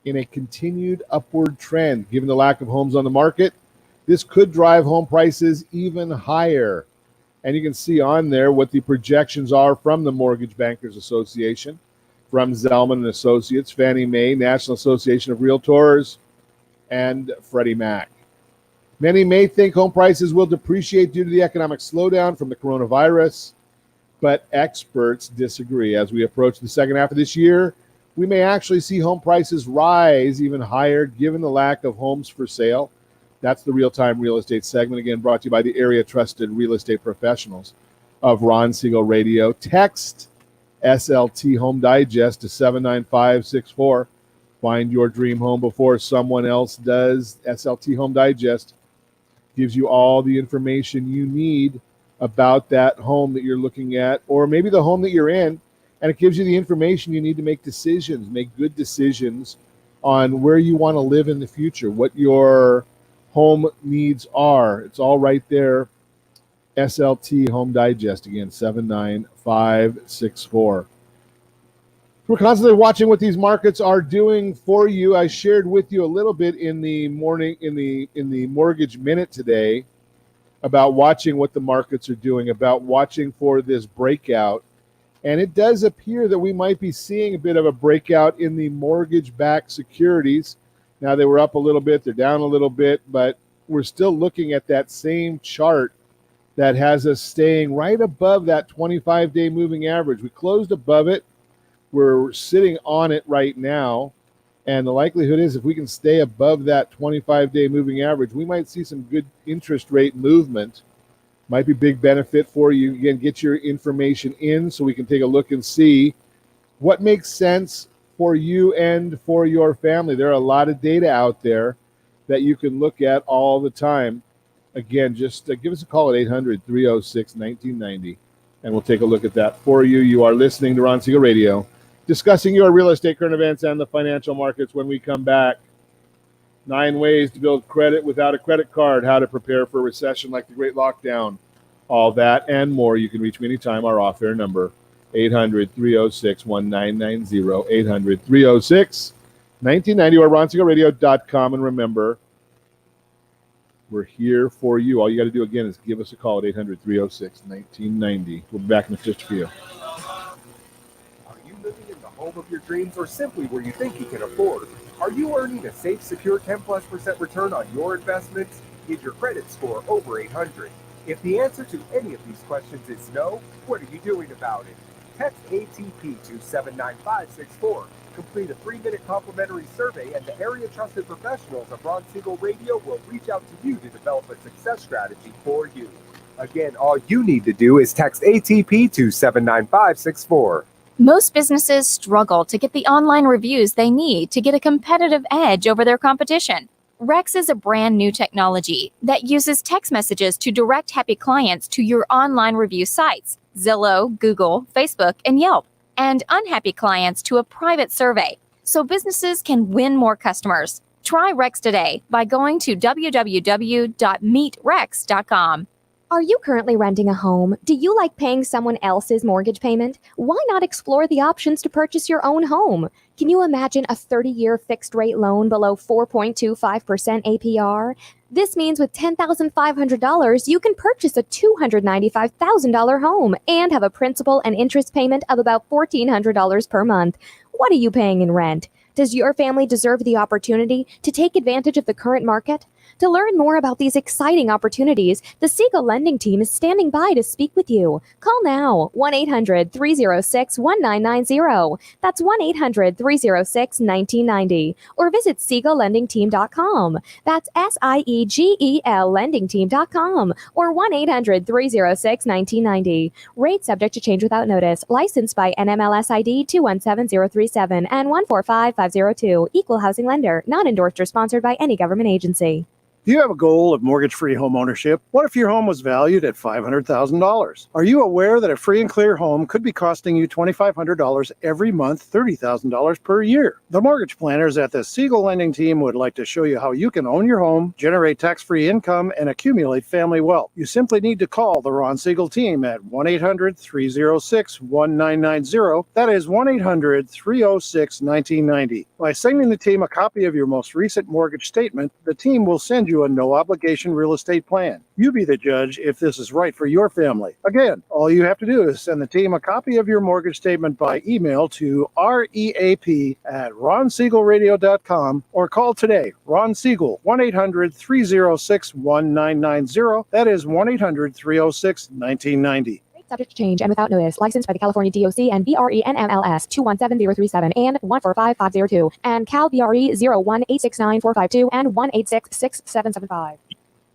in a continued upward trend. Given the lack of homes on the market, this could drive home prices even higher. And you can see on there what the projections are from the Mortgage Bankers Association, from Zelman and Associates, Fannie Mae, National Association of Realtors, and Freddie Mac. Many may think home prices will depreciate due to the economic slowdown from the coronavirus, but experts disagree. As we approach the second half of this year, we may actually see home prices rise even higher given the lack of homes for sale. That's the real-time real estate segment, again, brought to you by the area trusted real estate professionals of Ron Siegel Radio. Text SLT Home Digest to 79564. Find your dream home before someone else does. SLT Home Digest gives you all the information you need about that home that you're looking at, or maybe the home that you're in, and it gives you the information you need to make decisions, make good decisions on where you want to live in the future, what your home needs are. It's all right there. SLT Home Digest, again, 79564. We're constantly watching what these markets are doing for you. I shared with you a little bit in the morning in the Mortgage Minute today about watching what the markets are doing, about watching for this breakout. And it does appear that we might be seeing a bit of a breakout in the mortgage-backed securities. Now, they were up a little bit, they're down a little bit, but we're still looking at that same chart that has us staying right above that 25-day moving average. We closed above it. We're sitting on it right now. And the likelihood is if we can stay above that 25-day moving average, we might see some good interest rate movement. Might be big benefit for you. Again, get your information in so we can take a look and see what makes sense for you and for your family. There are a lot of data out there that you can look at all the time. Again, just give us a call at 800-306-1990, and we'll take a look at that for you. You are listening to Ron Siegel Radio, discussing your real estate, current events, and the financial markets. When we come back, 9 ways to build credit without a credit card, how to prepare for a recession like the Great Lockdown, all that and more. You can reach me anytime. Our off-air number, 800-306-1990, 800-306-1990, or ronsiegelradio.com. And remember, we're here for you. All you got to do, again, is give us a call at 800-306-1990. We'll be back in just a few. Are you living in the home of your dreams or simply where you think you can afford? Are you earning a safe, secure 10+% return on your investments? Is your credit score over 800? If the answer to any of these questions is no, what are you doing about it? Text ATP to 79564. Complete a 3-minute complimentary survey, and the area-trusted professionals of Ron Siegel Radio will reach out to you to develop a success strategy for you. Again, all you need to do is text ATP to 79564. Most businesses struggle to get the online reviews they need to get a competitive edge over their competition. Rex is a brand new technology that uses text messages to direct happy clients to your online review sites, Zillow, Google, Facebook, and Yelp, and unhappy clients to a private survey, so businesses can win more customers. Try Rex today by going to www.meetrex.com. Are you currently renting a home? Do you like paying someone else's mortgage payment? Why not explore the options to purchase your own home? Can you imagine a 30-year fixed-rate loan below 4.25% APR? This means with $10,500, you can purchase a $295,000 home and have a principal and interest payment of about $1,400 per month. What are you paying in rent? Does your family deserve the opportunity to take advantage of the current market? To learn more about these exciting opportunities, the Siegel Lending Team is standing by to speak with you. Call now, 1-800-306-1990. That's 1-800-306-1990. Or visit SiegelLendingTeam.com. That's SIEGEL LendingTeam.com. Or 1-800-306-1990. Rate subject to change without notice. Licensed by NMLS ID 217037 and 145502. Equal housing lender. Not endorsed or sponsored by any government agency. Do you have a goal of mortgage-free home ownership? What if your home was valued at $500,000? Are you aware that a free and clear home could be costing you $2,500 every month, $30,000 per year? The mortgage planners at the Siegel Lending Team would like to show you how you can own your home, generate tax-free income, and accumulate family wealth. You simply need to call the Ron Siegel Team at 1-800-306-1990. That is 1-800-306-1990. By sending the team a copy of your most recent mortgage statement, the team will send you a no-obligation real estate plan. You be the judge if this is right for your family. Again, all you have to do is send the team a copy of your mortgage statement by email to reap@ronsiegelradio.com or call today. Ron Siegel, 1-800-306-1990. That is 1-800-306-1990. Subject to change and without notice. Licensed by the California DOC and BRE NMLS 217037 and 145502 and Cal BRE 01869452 and 1866775.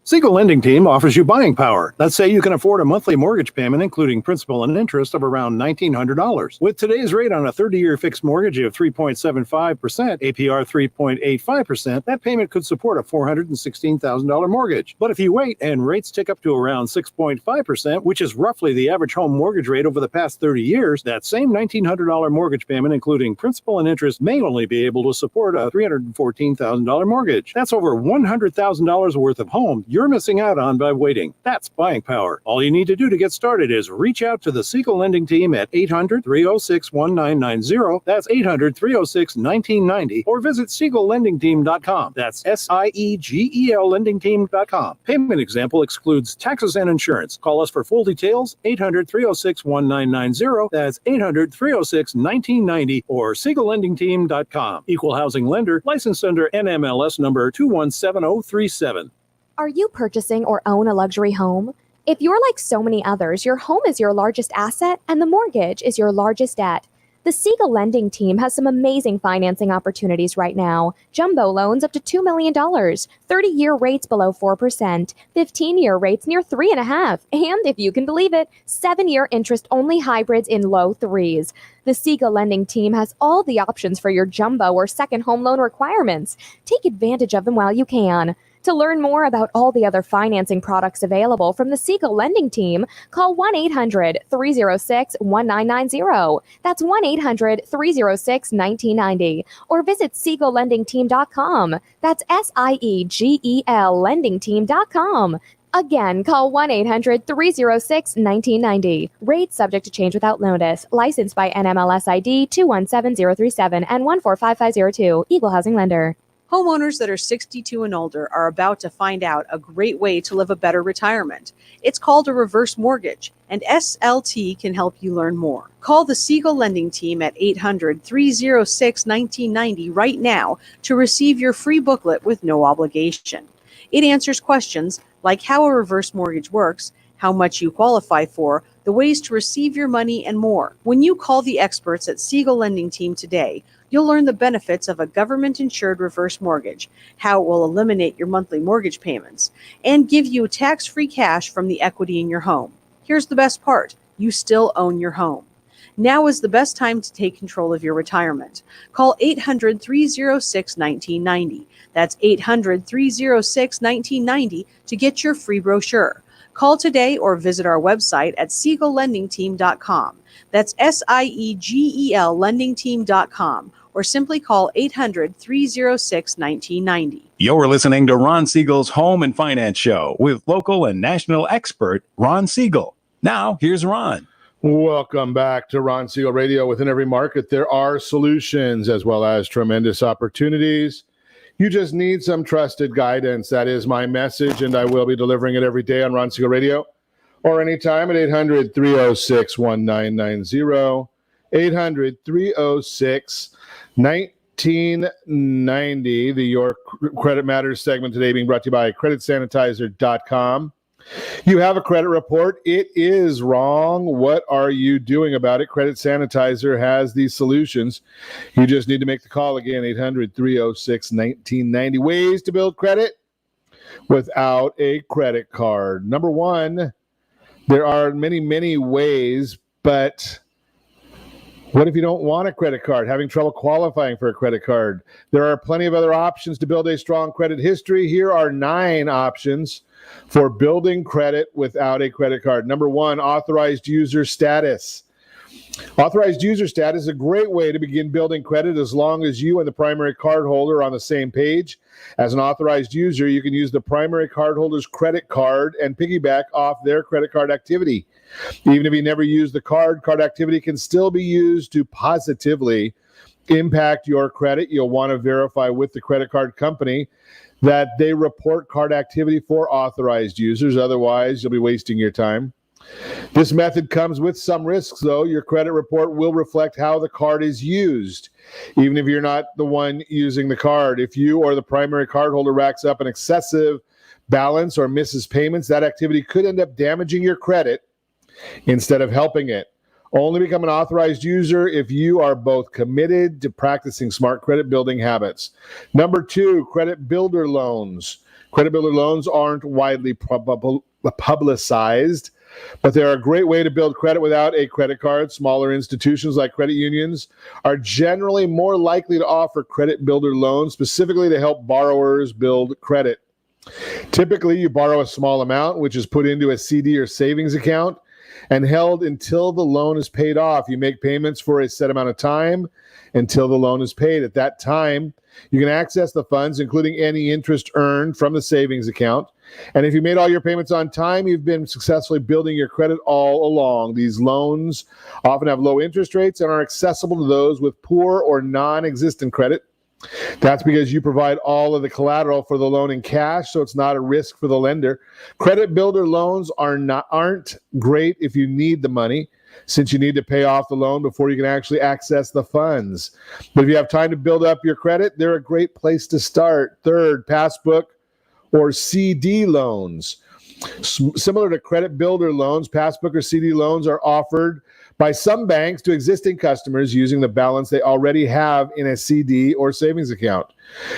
Siegel Lending Team offers you buying power. Let's say you can afford a monthly mortgage payment, including principal and interest, of around $1,900. With today's rate on a 30-year fixed mortgage of 3.75%, APR 3.85%, that payment could support a $416,000 mortgage. But if you wait and rates tick up to around 6.5%, which is roughly the average home mortgage rate over the past 30 years, that same $1,900 mortgage payment, including principal and interest, may only be able to support a $314,000 mortgage. That's over $100,000 worth of home you're missing out on by waiting. That's buying power. All you need to do to get started is reach out to the Siegel Lending Team at 800-306-1990. That's 800-306-1990. Or visit SiegelLendingTeam.com. That's SIEGEL LendingTeam.com. Payment example excludes taxes and insurance. Call us for full details. 800-306-1990. That's 800-306-1990 or SiegelLendingTeam.com. Equal housing lender. Licensed under NMLS number 217037. Are you purchasing or own a luxury home? If you're like so many others, your home is your largest asset and the mortgage is your largest debt. The Siegel Lending Team has some amazing financing opportunities right now. Jumbo loans up to $2 million, 30-year rates below 4%, 15-year rates near 3.5%, and if you can believe it, 7-year interest-only hybrids in low 3s. The Siegel Lending Team has all the options for your jumbo or second home loan requirements. Take advantage of them while you can. To learn more about all the other financing products available from the Siegel Lending Team, call 1-800-306-1990. That's 1-800-306-1990. Or visit SiegelLendingTeam.com. That's SIEGEL LendingTeam.com. Again, call 1-800-306-1990. Rates subject to change without notice. Licensed by NMLS ID 217037 and 145502. Equal housing lender. Homeowners that are 62 and older are about to find out a great way to live a better retirement. It's called a reverse mortgage, and SLT can help you learn more. Call the Siegel Lending Team at 800-306-1990 right now to receive your free booklet with no obligation. It answers questions like how a reverse mortgage works, how much you qualify for, the ways to receive your money, and more. When you call the experts at Siegel Lending Team today, you'll learn the benefits of a government-insured reverse mortgage, how it will eliminate your monthly mortgage payments, and give you tax-free cash from the equity in your home. Here's the best part. You still own your home. Now is the best time to take control of your retirement. Call 800-306-1990. That's 800-306-1990 to get your free brochure. Call today or visit our website at SiegelLendingTeam.com. That's SIEGEL LendingTeam.com. Or simply call 800-306-1990. You're listening to Ron Siegel's Home and Finance Show with local and national expert Ron Siegel. Now, here's Ron. Welcome back to Ron Siegel Radio. Within every market, there are solutions as well as tremendous opportunities. You just need some trusted guidance. That is my message, and I will be delivering it every day on Ron Siegel Radio or anytime at 800-306-1990, 800-306-1990. The Your Credit Matters segment today being brought to you by CreditSanitizer.com. You have a credit report. It is wrong. What are you doing about it? Credit Sanitizer has these solutions. You just need to make the call again, 800-306-1990. Ways to build credit without a credit card. Number one, there are many, many ways, but what if you don't want a credit card, having trouble qualifying for a credit card? There are plenty of other options to build a strong credit history. Here are 9 options for building credit without a credit card. Number one, authorized user status. Authorized user status is a great way to begin building credit as long as you and the primary cardholder are on the same page. As an authorized user, you can use the primary cardholder's credit card and piggyback off their credit card activity. Even if you never use the card activity can still be used to positively impact your credit. You'll want to verify with the credit card company that they report card activity for authorized users. Otherwise, you'll be wasting your time. This method comes with some risks, though. Your credit report will reflect how the card is used, even if you're not the one using the card. If you or the primary cardholder racks up an excessive balance or misses payments, that activity could end up damaging your credit instead of helping it. Only become an authorized user if you are both committed to practicing smart credit building habits. Number 2, credit builder loans. Credit builder loans aren't widely publicized, but they're a great way to build credit without a credit card. Smaller institutions like credit unions are generally more likely to offer credit builder loans specifically to help borrowers build credit. Typically, you borrow a small amount, which is put into a CD or savings account and held until the loan is paid off. You make payments for a set amount of time until the loan is paid. At that time, you can access the funds, including any interest earned from the savings account. And if you made all your payments on time, you've been successfully building your credit all along. These loans often have low interest rates and are accessible to those with poor or non-existent credit. That's because you provide all of the collateral for the loan in cash, so it's not a risk for the lender. Credit builder loans aren't great if you need the money, since you need to pay off the loan before you can actually access the funds. But if you have time to build up your credit, they're a great place to start. Third, passbook or CD loans. Similar to credit builder loans, passbook or CD loans are offered by some banks to existing customers using the balance they already have in a CD or savings account.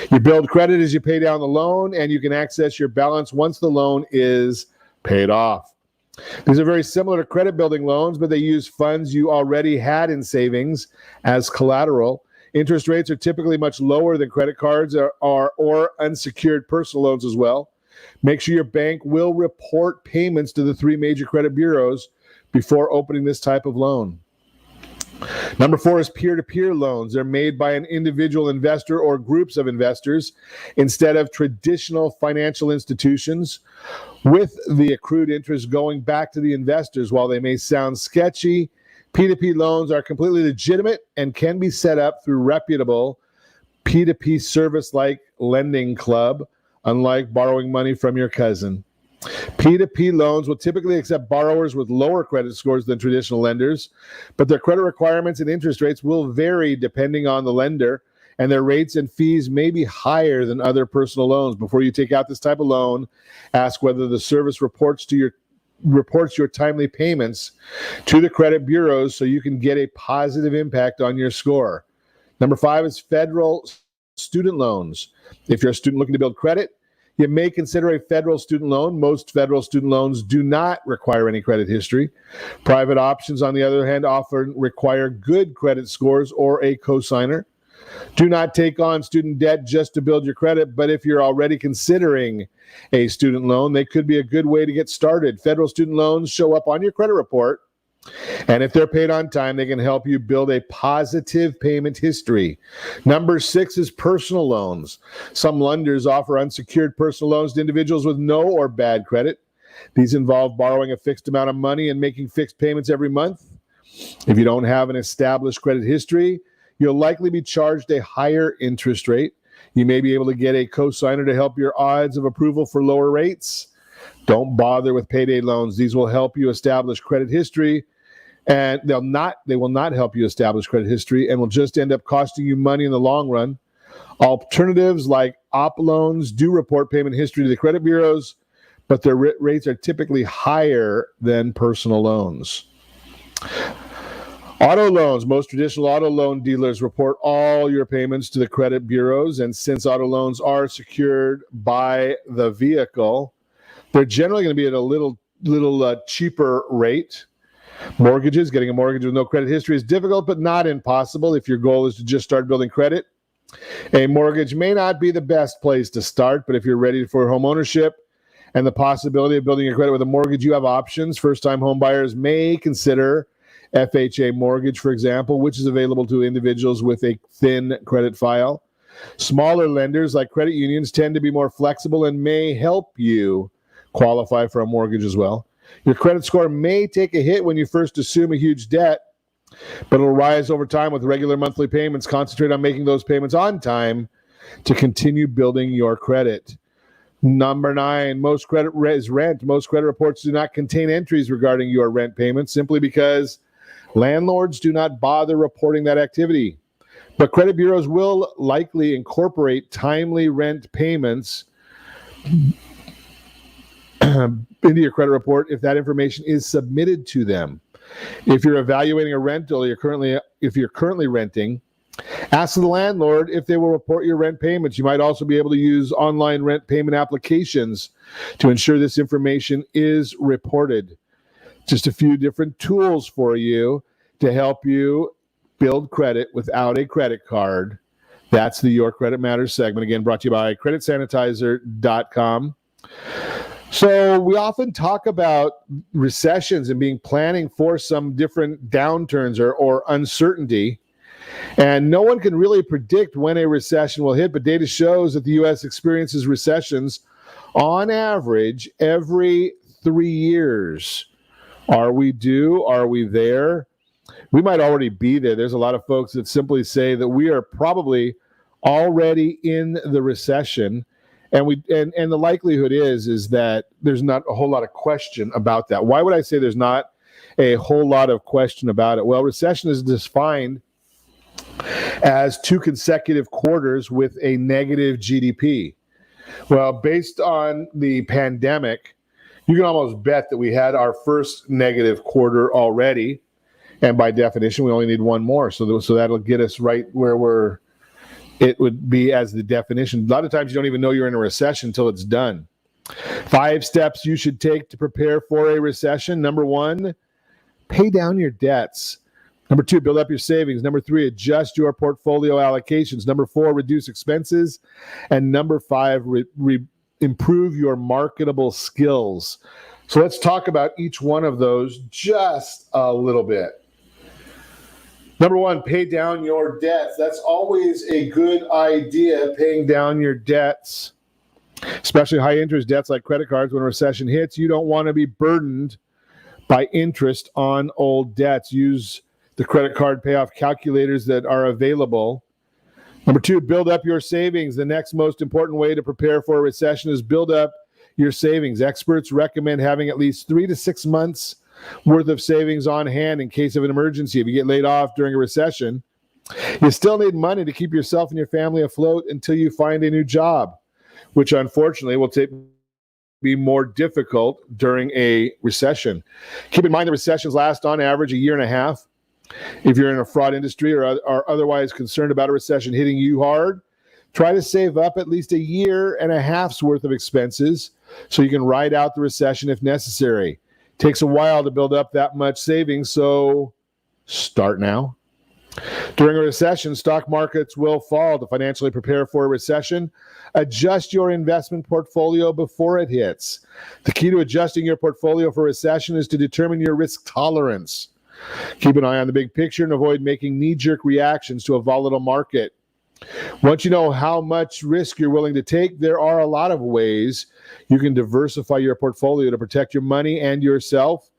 You build credit as you pay down the loan, and you can access your balance once the loan is paid off. These are very similar to credit building loans, but they use funds you already had in savings as collateral. Interest rates are typically much lower than credit cards or unsecured personal loans as well. Make sure your bank will report payments to the 3 major credit bureaus before opening this type of loan. Number 4 is peer-to-peer loans. They're made by an individual investor or groups of investors instead of traditional financial institutions, with the accrued interest going back to the investors. While they may sound sketchy, P2P loans are completely legitimate and can be set up through reputable P2P service like Lending Club, unlike borrowing money from your cousin. P2P loans will typically accept borrowers with lower credit scores than traditional lenders, but their credit requirements and interest rates will vary depending on the lender, and their rates and fees may be higher than other personal loans. Before you take out this type of loan, ask whether the service reports your timely payments to the credit bureaus so you can get a positive impact on your score. Number 5 is federal student loans. If you're a student looking to build credit, you may consider a federal student loan. Most federal student loans do not require any credit history. Private options, on the other hand, often require good credit scores or a cosigner. Do not take on student debt just to build your credit, but if you're already considering a student loan, they could be a good way to get started. Federal student loans show up on your credit report, and if they're paid on time, they can help you build a positive payment history. Number 6 is personal loans. Some lenders offer unsecured personal loans to individuals with no or bad credit. These involve borrowing a fixed amount of money and making fixed payments every month. If you don't have an established credit history, you'll likely be charged a higher interest rate. You may be able to get a cosigner to help your odds of approval for lower rates. Don't bother with payday loans. These will help you establish credit history, and they will not help you establish credit history and will just end up costing you money in the long run. Alternatives like op loans do report payment history to the credit bureaus, but their rates are typically higher than personal loans. Auto loans. Most traditional auto loan dealers report all your payments to the credit bureaus, and since auto loans are secured by the vehicle, they're generally going to be at a little cheaper rate. Mortgages. Getting a mortgage with no credit history is difficult, but not impossible if your goal is to just start building credit. A mortgage may not be the best place to start, but if you're ready for home ownership and the possibility of building your credit with a mortgage, you have options. First-time home buyers may consider FHA mortgage, for example, which is available to individuals with a thin credit file. Smaller lenders like credit unions tend to be more flexible and may help you qualify for a mortgage as well. Your credit score may take a hit when you first assume a huge debt, but it'll rise over time with regular monthly payments. Concentrate on making those payments on time to continue building your credit. Number 9, most credit is rent. Most credit reports do not contain entries regarding your rent payments simply because landlords do not bother reporting that activity. But credit bureaus will likely incorporate timely rent payments into your credit report if that information is submitted to them. If you're evaluating a rental, if you're currently renting, ask the landlord if they will report your rent payments. You might also be able to use online rent payment applications to ensure this information is reported. Just a few different tools for you to help you build credit without a credit card. That's the Your Credit Matters segment, again, brought to you by creditsanitizer.com. So we often talk about recessions and planning for some different downturns or uncertainty. And no one can really predict when a recession will hit, but data shows that the U.S. experiences recessions on average every 3 years. Are we due? Are we there? We might already be there. There's a lot of folks that simply say that we are probably already in the recession. And the likelihood is that there's not a whole lot of question about that. Why would I say there's not a whole lot of question about it? Well, recession is defined as 2 consecutive quarters with a negative GDP. Well, based on the pandemic, you can almost bet that we had our first negative quarter already. And by definition, we only need one more. So that'll get us right where it would be as the definition. A lot of times you don't even know you're in a recession until it's done. 5 steps you should take to prepare for a recession. Number 1, pay down your debts. Number 2, build up your savings. Number 3, adjust your portfolio allocations. Number 4, reduce expenses. And number 5, improve your marketable skills. So let's talk about each one of those just a little bit. Number 1, pay down your debts. That's always a good idea, paying down your debts, especially high interest debts like credit cards. When a recession hits, you don't want to be burdened by interest on old debts. Use the credit card payoff calculators that are available. Number 2, build up your savings. The next most important way to prepare for a recession is build up your savings. Experts recommend having at least 3 to 6 months worth of savings on hand in case of an emergency. If you get laid off during a recession, you still need money to keep yourself and your family afloat until you find a new job, which unfortunately will be more difficult during a recession. Keep in mind the recessions last on average a year and a half. If you're in a fraud industry or are otherwise concerned about a recession hitting you hard, try to save up at least a year and a half's worth of expenses so you can ride out the recession if necessary. Takes a while to build up that much savings, so start now. During a recession, stock markets will fall. To financially prepare for a recession, adjust your investment portfolio before it hits. The key to adjusting your portfolio for recession is to determine your risk tolerance. Keep an eye on the big picture and avoid making knee-jerk reactions to a volatile market. Once you know how much risk you're willing to take, there are a lot of ways you can diversify your portfolio to protect your money and yourself.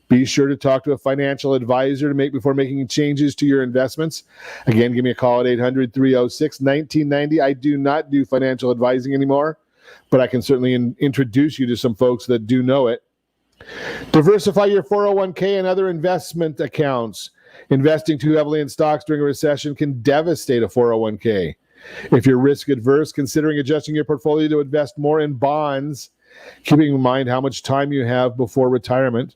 Be sure to talk to a financial advisor before making changes to your investments. Again, give me a call at 800-306-1990. I do not do financial advising anymore, but I can certainly introduce you to some folks that do know it. Diversify your 401k and other investment accounts. Investing too heavily in stocks during a recession can devastate a 401k. If you're risk adverse, considering adjusting your portfolio to invest more in bonds, keeping in mind how much time you have before retirement.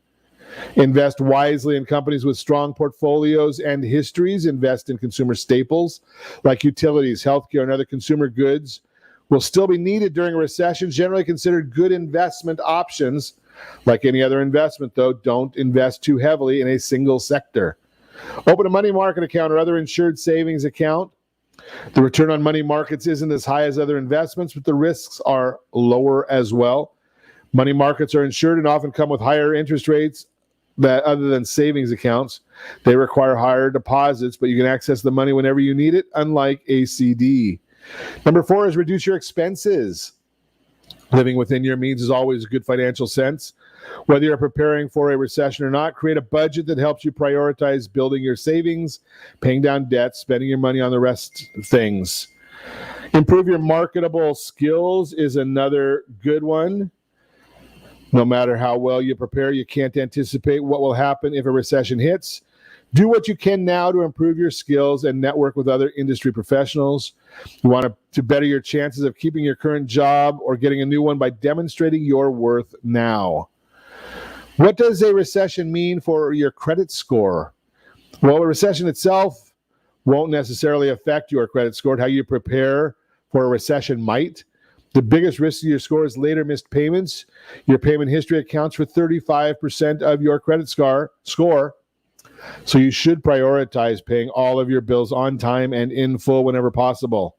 Invest wisely in companies with strong portfolios and histories. Invest in consumer staples like utilities, healthcare, and other consumer goods will still be needed during a recession. Generally considered good investment options. Like any other investment, though, don't invest too heavily in a single sector. Open a money market account or other insured savings account. The return on money markets isn't as high as other investments, but the risks are lower as well. Money markets are insured and often come with higher interest rates that other than savings accounts. They require higher deposits, but you can access the money whenever you need it, unlike a CD. Number 4 is reduce your expenses. Living within your means is always a good financial sense. Whether you're preparing for a recession or not, create a budget that helps you prioritize building your savings, paying down debts, spending your money on the rest of things. Improve your marketable skills is another good one. No matter how well you prepare, you can't anticipate what will happen if a recession hits. Do what you can now to improve your skills and network with other industry professionals. You want to better your chances of keeping your current job or getting a new one by demonstrating your worth now. What does a recession mean for your credit score? Well, a recession itself won't necessarily affect your credit score. How you prepare for a recession might. The biggest risk to your score is later missed payments. Your payment history accounts for 35% of your credit score. So you should prioritize paying all of your bills on time and in full whenever possible.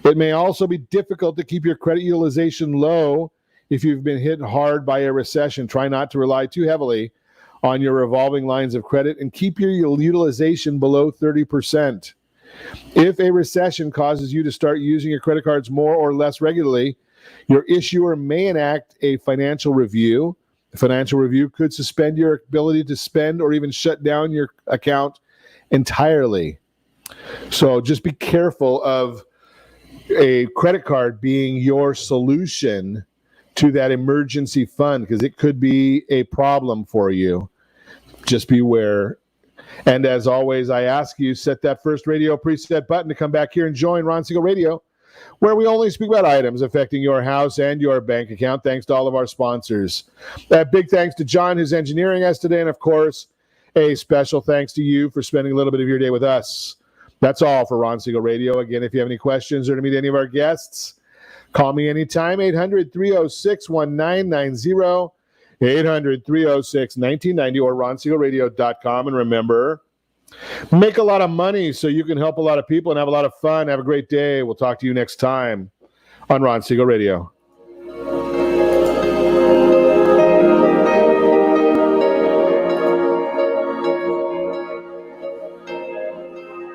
It may also be difficult to keep your credit utilization low if you've been hit hard by a recession. Try not to rely too heavily on your revolving lines of credit and keep your utilization below 30%. If a recession causes you to start using your credit cards more or less regularly, your issuer may enact a financial review. A financial review could suspend your ability to spend or even shut down your account entirely. So just be careful of a credit card being your solution to that emergency fund, because it could be a problem for you. Just beware. And as always, I ask you, set that first radio preset button to come back here and join Ron Siegel Radio, where we only speak about items affecting your house and your bank account. Thanks to all of our sponsors. Big thanks to John, who's engineering us today. And of course, a special thanks to you for spending a little bit of your day with us. That's all for Ron Siegel Radio. Again, if you have any questions or to meet any of our guests, call me anytime, 800-306-1990, 800-306-1990, or ronsiegelradio.com. And remember, make a lot of money so you can help a lot of people and have a lot of fun. Have a great day. We'll talk to you next time on Ron Siegel Radio.